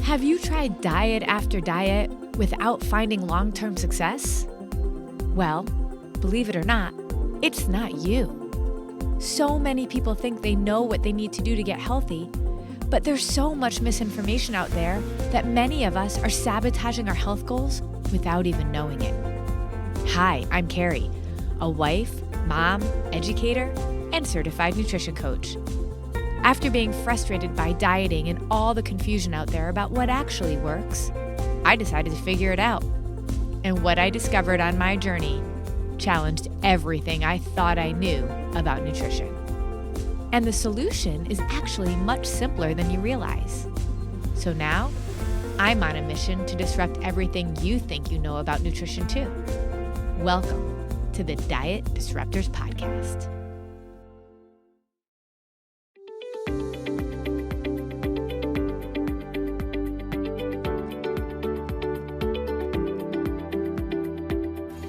Have you tried diet after diet without finding long-term success? Well, believe it or not, it's not you. So many people think they know what they need to do to get healthy, but there's so much misinformation out there that many of us are sabotaging our health goals without even knowing it. Hi, I'm Carrie, a wife, mom, educator, and certified nutrition coach. After being frustrated by dieting and all the confusion out there about what actually works, I decided to figure it out. And what I discovered on my journey challenged everything I thought I knew about nutrition. And the solution is actually much simpler than you realize. So now, I'm on a mission to disrupt everything you think you know about nutrition too. Welcome to the Diet Disruptors Podcast.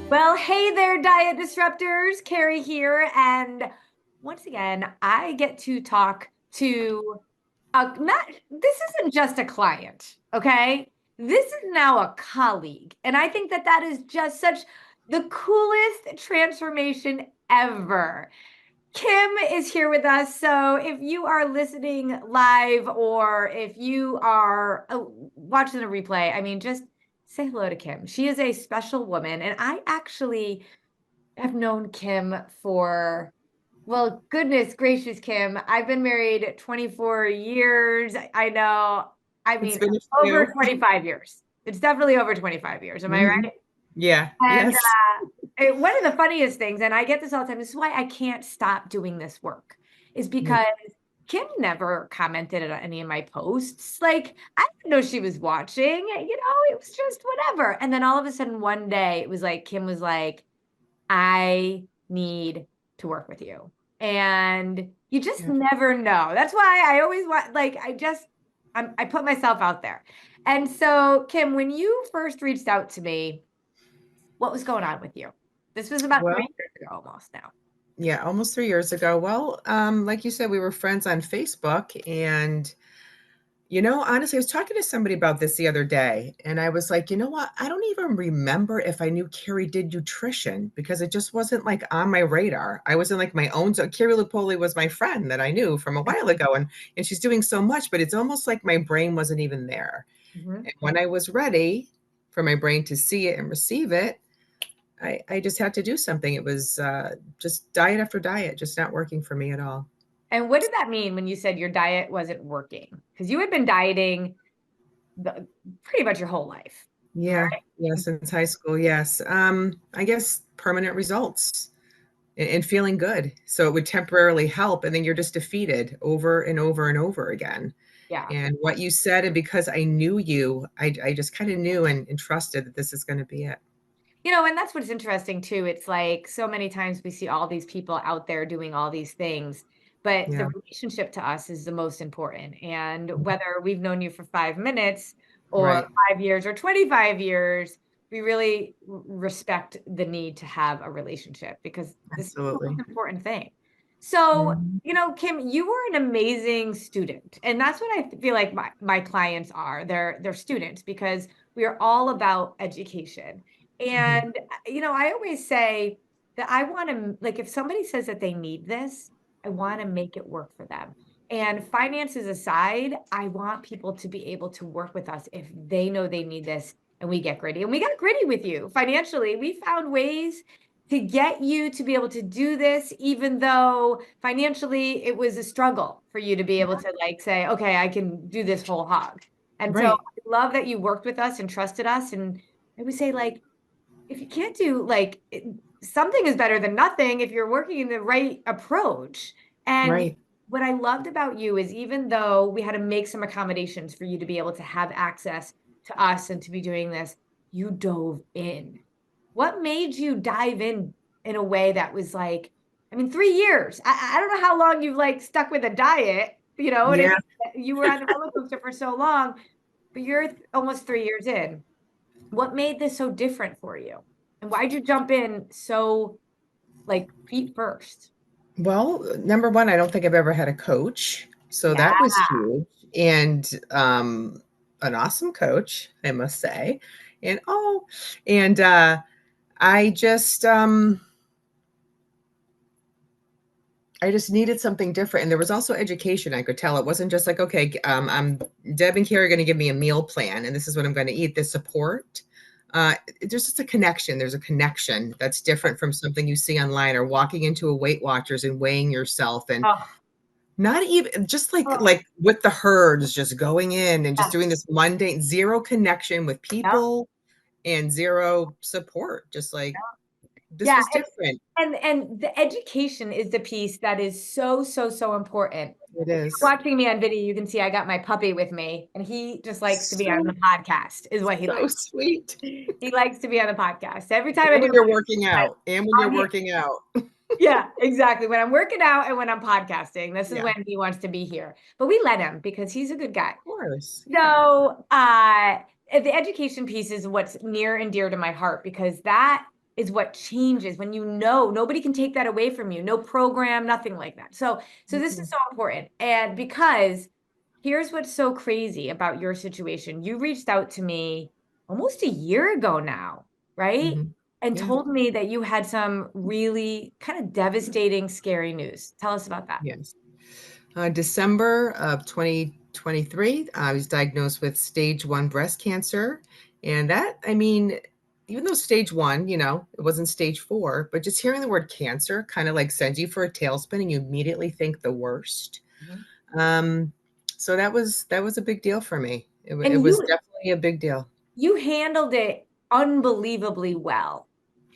Well, hey there, Diet Disruptors. Carrie here. And once again, I get to talk to this isn't just a client, okay? This is now a colleague. And I think that is just such the coolest transformation ever. Kim is here with us. So if you are listening live or if you are watching the replay, I mean, just say hello to Kim. She is a special woman. And I actually have known Kim for, well, goodness gracious, Kim. I've been married 24 years. I know. I mean, over 25 years. It's definitely over 25 years. Am I right? Yeah. And yes. One of the funniest things, and I get this all the time, this is why I can't stop doing this work, is because Kim never commented on any of my posts. Like, I didn't know she was watching, it was just whatever. And then all of a sudden one day it was like, Kim was like, I need to work with you. And you just never know. That's why I always want, like, I put myself out there. And so, Kim, when you first reached out to me, what was going on with you? This was about 3 years ago almost now. Yeah, almost 3 years ago. Well, like you said, we were friends on Facebook. And, honestly, I was talking to somebody about this the other day. And I was like, you know what? I don't even remember if I knew Carrie did nutrition because it just wasn't like on my radar. I was in like my own. So Carrie Lupoli was my friend that I knew from a while ago. And she's doing so much, but it's almost like my brain wasn't even there. Mm-hmm. And when I was ready for my brain to see it and receive it, I just had to do something. It was just diet after diet, just not working for me at all. And what did that mean when you said your diet wasn't working? Because you had been dieting pretty much your whole life. Yeah. Right? Yeah. Since high school. Yes. I guess permanent results and feeling good. So it would temporarily help. And then you're just defeated over and over and over again. Yeah. And what you said, and because I knew you, I just kind of knew and trusted that this is going to be it. And that's what's interesting too. It's like so many times we see all these people out there doing all these things, but the relationship to us is the most important. And whether we've known you for 5 minutes or 5 years or 25 years, we really respect the need to have a relationship because this is the most important thing. So, Kim, you were an amazing student. And that's what I feel like my clients are. They're students because we are all about education. And, I always say that I want to, like, if somebody says that they need this, I want to make it work for them. And finances aside, I want people to be able to work with us if they know they need this and we get gritty. And we got gritty with you financially. We found ways to get you to be able to do this, even though financially it was a struggle for you to be able to like say, okay, I can do this whole hog. And so I love that you worked with us and trusted us. And I would say, like, if you can't do something is better than nothing if you're working in the right approach. And what I loved about you is even though we had to make some accommodations for you to be able to have access to us and to be doing this, you dove in. What made you dive in a way that was like, 3 years? I don't know how long you've like stuck with a diet, you were on the roller coaster for so long, but you're almost 3 years in. What made this so different for you? And why'd you jump in so like feet first? Well, number one, I don't think I've ever had a coach. So that was huge. And an awesome coach, I must say. And and I just I just needed something different. And there was also education. I could tell it wasn't just like, okay, I'm Deb and Carrie are going to give me a meal plan, and this is what I'm going to eat. The support, there's just a connection. There's a connection that's different from something you see online or walking into a Weight Watchers and weighing yourself, and Oh, not even just oh, like with the herds, just going in and just yeah, doing this mundane, zero connection with yeah, people and zero support. Just like this yeah. was different. And the education is the piece that is so, so, so important. It If you're is watching me on video, you can see I got my puppy with me, and he just likes to be on so the podcast, is what he so likes. sweet. He likes to be on the podcast. Every time I And do when you're working it, out, and when you're I'm here. working out. Yeah, exactly. When I'm working out and when I'm podcasting, this is Yeah, when he wants to be here. But we let him because he's a good guy. of course. Yeah. So, the education piece is what's near and dear to my heart because that is what changes when you know nobody can take that away from you. No program, nothing like that. So this is Mhm, so important. And because here's what's so crazy about your situation. You reached out to me almost a year ago now, right? mhm. And Yeah, told me that you had some really kind of devastating, scary news. Tell us about that. yes. December of 2023, I was diagnosed with stage 1 breast cancer. And that, I mean, even though stage 1, it wasn't stage 4, but just hearing the word cancer kind of like sends you for a tailspin and you immediately think the worst. Mhm. Um, so that was a big deal for me. It And was definitely a big deal. you handled it unbelievably well.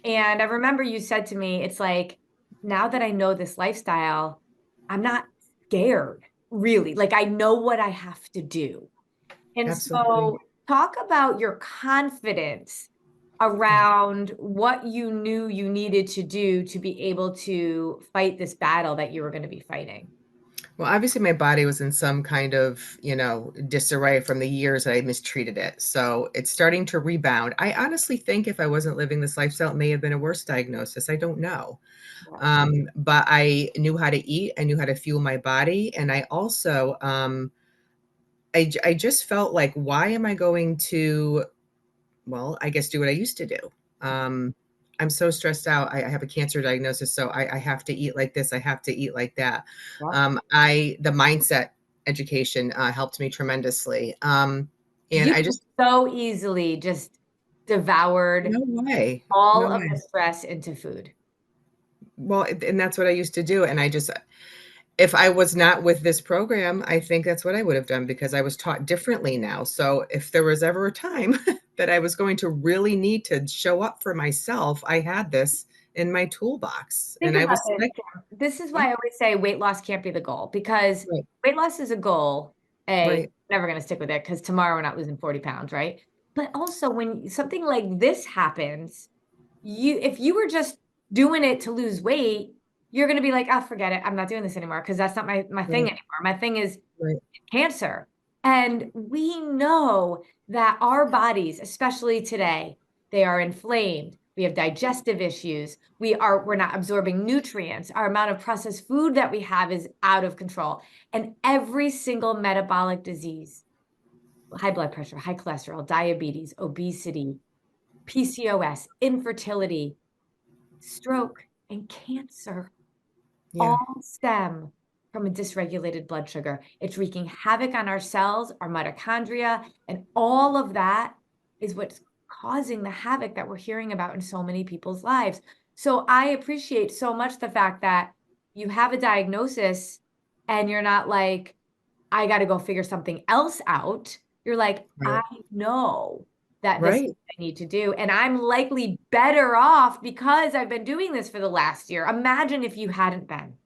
And I remember you said to me, it's like, now that I know this lifestyle, I'm not scared, really. Like, I know what I have to do. And Absolutely. so, talk about your confidence Yeah. around what you knew you needed to do to be able to fight this battle that you were going to be fighting. Well, obviously, my body was in some kind of, disarray from the years that I mistreated it. So it's starting to rebound. I honestly think if I wasn't living this lifestyle, it may have been a worse diagnosis. I don't know. Yeah. But I knew how to eat. I knew how to fuel my body. And I also, I just felt like, why am I going to, well, I guess do what I used to do? Um, I'm so stressed out. I have a cancer diagnosis, so I have to eat like this. I have to eat like that. Yep. The mindset education helped me tremendously. And You I just, so easily just devoured no way, all no of the way. stress into food. Well, and that's what I used to do. And I just, if I was not with this program, I think that's what I would have done because I was taught differently now. So if there was ever a time that I was going to really need to show up for myself, I had this in my toolbox. Think And I about was this, like, Kim. This is yeah, why I always say weight loss can't be the goal because right, weight loss is a goal. A, right, never going to stick with it because tomorrow we're not losing 40 pounds, right? But also when something like this happens, if you were just doing it to lose weight, you're going to be like, oh, forget it. I'm not doing this anymore because that's not my thing right, anymore. My thing is right. cancer. And we know that our bodies, especially today, they are inflamed. We have digestive issues. We're not absorbing nutrients. Our amount of processed food that we have is out of control. And every single metabolic disease, high blood pressure, high cholesterol, diabetes, obesity, PCOS, infertility, stroke, and cancer Yeah, all stem from a dysregulated blood sugar. It's wreaking havoc on our cells, our mitochondria, and all of that is what's causing the havoc that we're hearing about in so many people's lives. So I appreciate so much the fact that you have a diagnosis and you're not like, I got to go figure something else out. You're like, I right, know that this is right. what I need to do. And I'm likely better off because I've been doing this for the last year. Imagine if you hadn't been.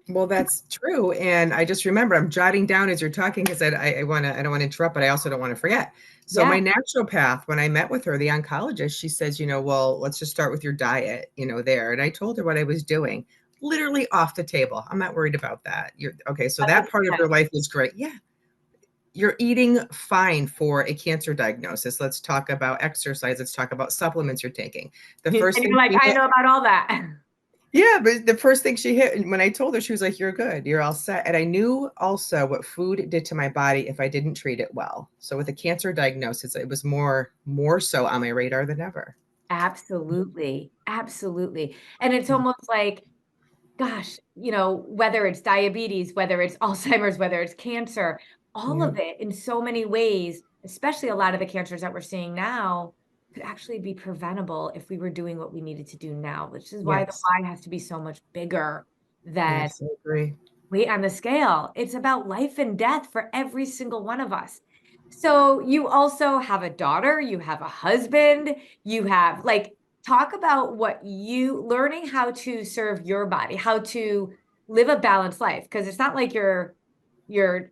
Well, that's true. And I just remember I'm jotting down as you're talking because I don't want to interrupt, but I also don't want to forget. So Yeah. my naturopath, when I met with her, the oncologist, she says, well, let's just start with your diet, there. And I told her what I was doing, literally off the table. I'm not worried about that. You're okay. So that part of 100%. your life was great. Yeah. You're eating fine for a cancer diagnosis. Let's talk about exercise. Let's talk about supplements you're taking. The And first you're thing like, she I know about all that. Yeah, but the first thing she hit when I told her, she was like, "You're good. You're all set." And I knew also what food did to my body if I didn't treat it well. So with a cancer diagnosis, it was more so on my radar than ever. Absolutely, absolutely, and it's almost like, gosh, whether it's diabetes, whether it's Alzheimer's, whether it's cancer, all Yeah. of it in so many ways, especially a lot of the cancers that we're seeing now, could actually be preventable if we were doing what we needed to do now, which is why the Yes. why has to be so much bigger than Yes, I agree. weight on the scale. It's about life and death for every single one of us. So you also have a daughter, you have a husband, you have like talk about what you learning how to serve your body, how to live a balanced life because it's not like you're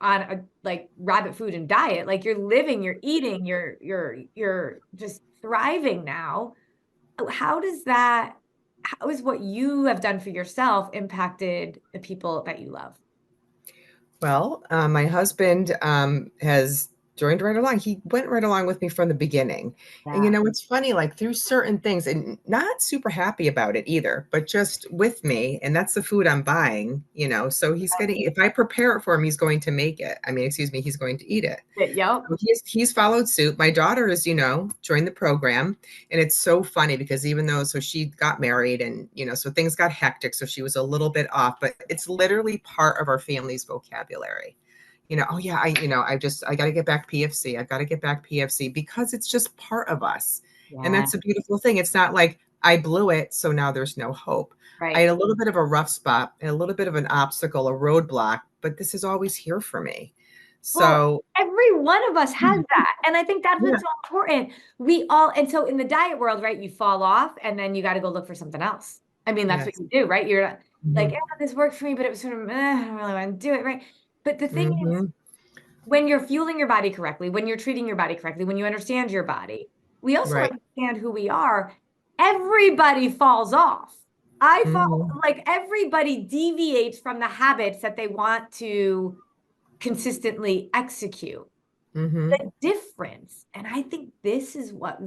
on a like rabbit food and diet, like you're living, you're eating, you're just thriving now. How does that how is what you have done for yourself impacted the people that you love? Well, my husband has joined right along. He went right along with me from the beginning. And Yeah. it's funny, like through certain things, and not super happy about it either, but just with me. And that's the food I'm buying. So he's going to, if I prepare it for him, he's going to make it. I mean, excuse me, he's going to eat it. Yep. So he's followed suit. My daughter is, joined the program. And it's so funny because even though, so she got married and, so things got hectic. So she was a little bit off, but it's literally part of our family's vocabulary. Oh yeah, I got to get back PFC. I've got to get back PFC because it's just part of us. And Yeah. that's a beautiful thing. It's not like I blew it, so now there's no hope. I Right. had a little bit of a rough spot, and a little bit of an obstacle, a roadblock, but this is always here for me. Well, So, every one of us has mhm, that. And I think that's yeah, what's so important. We all, and so in the diet world, right, you fall off and then you got to go look for something else. I mean, that's what yes. you do, right? You're not like, Mhm, yeah, this worked for me, but it was sort of, I don't really want to do it, right? But the thing is, mhm, when you're fueling your body correctly, when you're treating your body correctly, when you understand your body, we also right. understand who we are. Everybody falls off. I fall, Mhm, like everybody deviates from the habits that they want to consistently execute. mhm, The difference, and I think this is what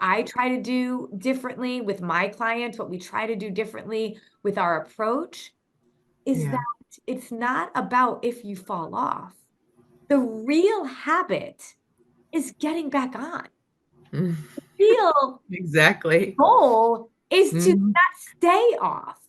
I try to do differently with my clients, what we try to do differently with our approach is that yeah. it's not about if you fall off. The real habit is getting back on. Mm, Real exactly. goal is to Mhm, not stay off.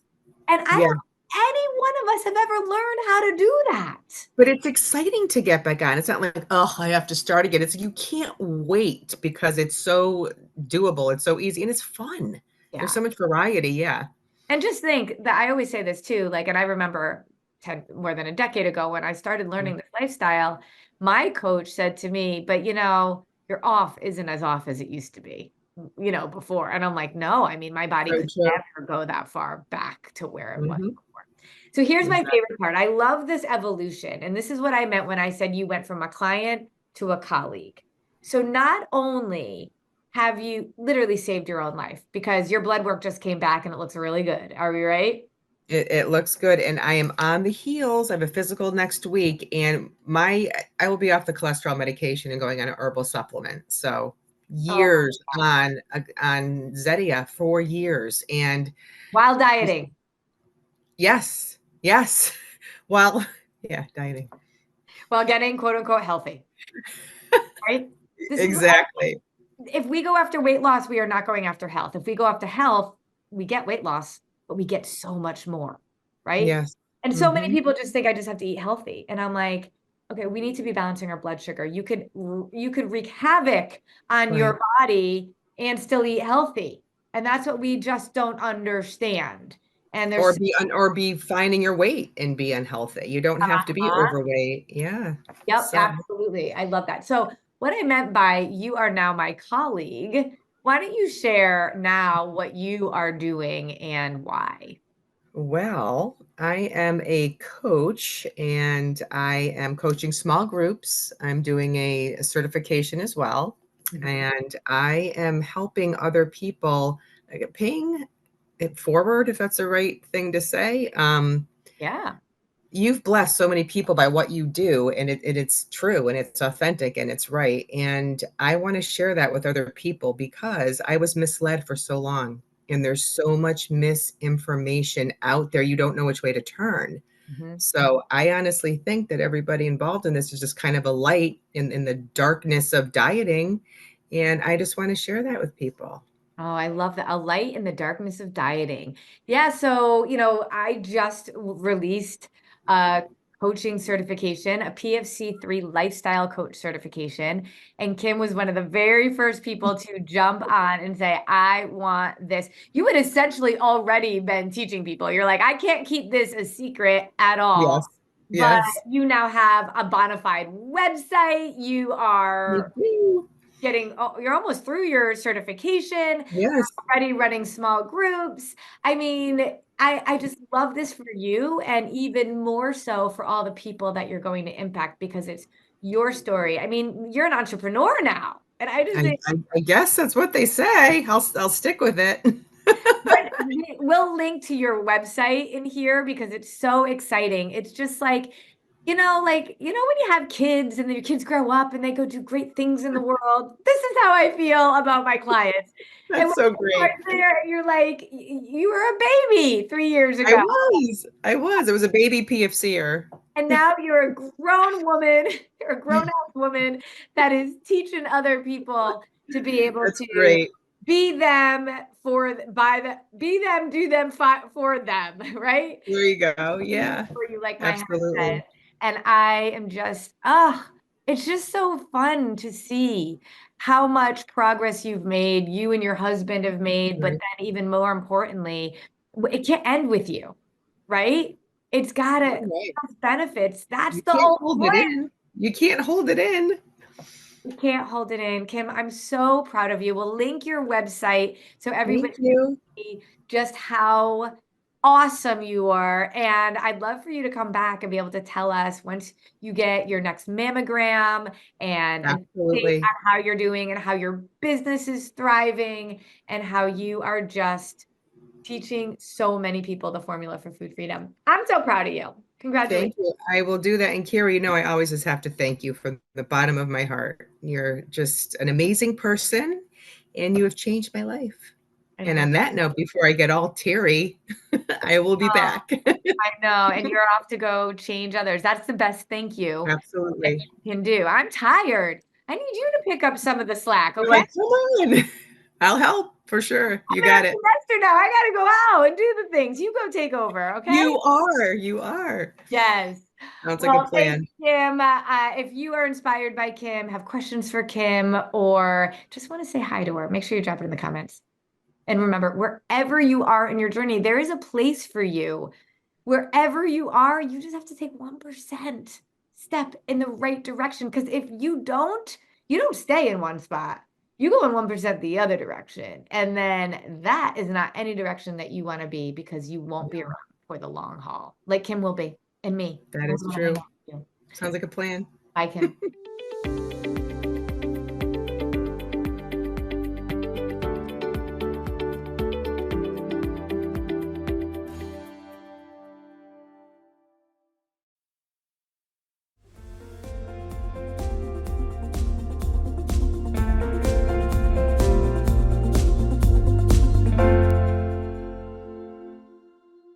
And I don't yeah. think any one of us have ever learned how to do that. But it's exciting to get back on. It's not like, "Oh, I have to start again." It's you can't wait because it's so doable, it's so easy, and it's fun. There's Yeah. so much variety, yeah. And just think that I always say this too, like, and I remember 10 more than a decade ago when I started Mm, learning this lifestyle, my coach said to me, "But, your off isn't as off as it used to be, before." And I'm like, "No, I mean, my body so could true. never go that far back to where it was Mhm, before." So here's my exactly. favorite part. I love this evolution, and this is what I meant when I said you went from a client to a colleague. So not only have you literally saved your own life because your blood work just came back and it looks really good. Are we right? It looks good, and I am on the heels. I have a physical next week, and I will be off the cholesterol medication and going on an herbal supplement. So Oh years my gosh. on Zetia, 4 years, and While dieting, yes, yes. Well, yeah, dieting. while getting quote unquote healthy, right? This is Exactly. if we go after weight loss, we are not going after health. If we go after health, we get weight loss, but we get so much more, right? Yes. And so many Mhm. people just think I just have to eat healthy. And I'm like, okay, we need to be balancing our blood sugar. You could wreak havoc on Right. your body and still eat healthy. And that's what we just don't understand. And there's Or be finding your weight and be unhealthy. You don't have to be overweight. Yeah. Yep, So, absolutely. I love that. So, what I meant by you are now my colleague, why don't you share now what you are doing and why? well, I am a coach and I am coaching small groups. I'm doing a certification as well. Mhm. And I am helping other people paying it forward, if that's the right thing to say. Yeah. You've blessed so many people by what you do, and it's true and it's authentic and it's right. And I want to share that with other people because I was misled for so long. and there's so much misinformation out there, you don't know which way to turn. Mhm. So I honestly think that everybody involved in this is just kind of a light in the darkness of dieting. And I just want to share that with people. Oh, I love that. A light in the darkness of dieting. Yeah, so, I just released a coaching certification, a PFC3 lifestyle coach certification, and Kim was one of the very first people to jump on and say, "I want this." You had essentially already been teaching people. You're like, "I can't keep this a secret at all." Yes. But Yes. you now have a bona fide website. You Me are too. you're almost through your certification. Yes. Already running small groups. I mean, I just love this for you, and even more so for all the people that you're going to impact because it's your story. I mean, you're an entrepreneur now, and I just I, think I, I guess that's what they say. I'll stick with it. we'll link to your website in here because it's so exciting. It's just like, when you have kids and then your kids grow up and they go do great things in the world. This is how I feel about my clients. And when That's so you are great. there, you're like, you were a baby 3 years I ago. was. I was. It was a baby PFCer. And now you're a grown woman, you're a grown ass woman that is teaching other people to be able That's to great. be them be them, do them for them, right? There you go. You Yeah, for you, like my hat says. absolutely. And I am just, it's just so fun to see how much progress you've made, you and your husband have made, but Right. then even more importantly, it can't end with you, right? It's gotta Right. have benefits. That's You the can't whole hold it point. in. You can't hold it in. You can't hold it in. Kim, I'm so proud of you. We'll link your website so everybody Thank you. just how awesome you are. And I'd love for you to come back and be able to tell us once you get your next mammogram and an update Absolutely. on how you're doing and how your business is thriving and how you are just teaching so many people the formula for food freedom. I'm so proud of you. Congratulations. Thank you. I will do that. And Carrie, I always just have to thank you from the bottom of my heart. You're just an amazing person and you have changed my life. And And on that note, before I get all teary, I will be back. I know. And you're off to go change others. That's the best thank you that Absolutely. you can do. I'm tired. I need you to pick up some of the slack, You're okay? like, come on. I'll help for sure. I'm You an got empty it. nester now. I gotta go out and do the things. You go take over, okay? You are. You are. Yes. Sounds like a Well, thank plan. you, Kim. If you are inspired by Kim, have questions for Kim, or just want to say hi to her, make sure you drop it in the comments. And remember, wherever you are in your journey, there is a place for you. Wherever you are, you just have to take 1% step in the right direction. Because if you don't stay in one spot. You go in 1% the other direction. And then that is not any direction that you want to be because you won't be around for the long haul, like Kim will be and me. That And is we want to hang true. out with you. Sounds like a plan. Bye, Kim.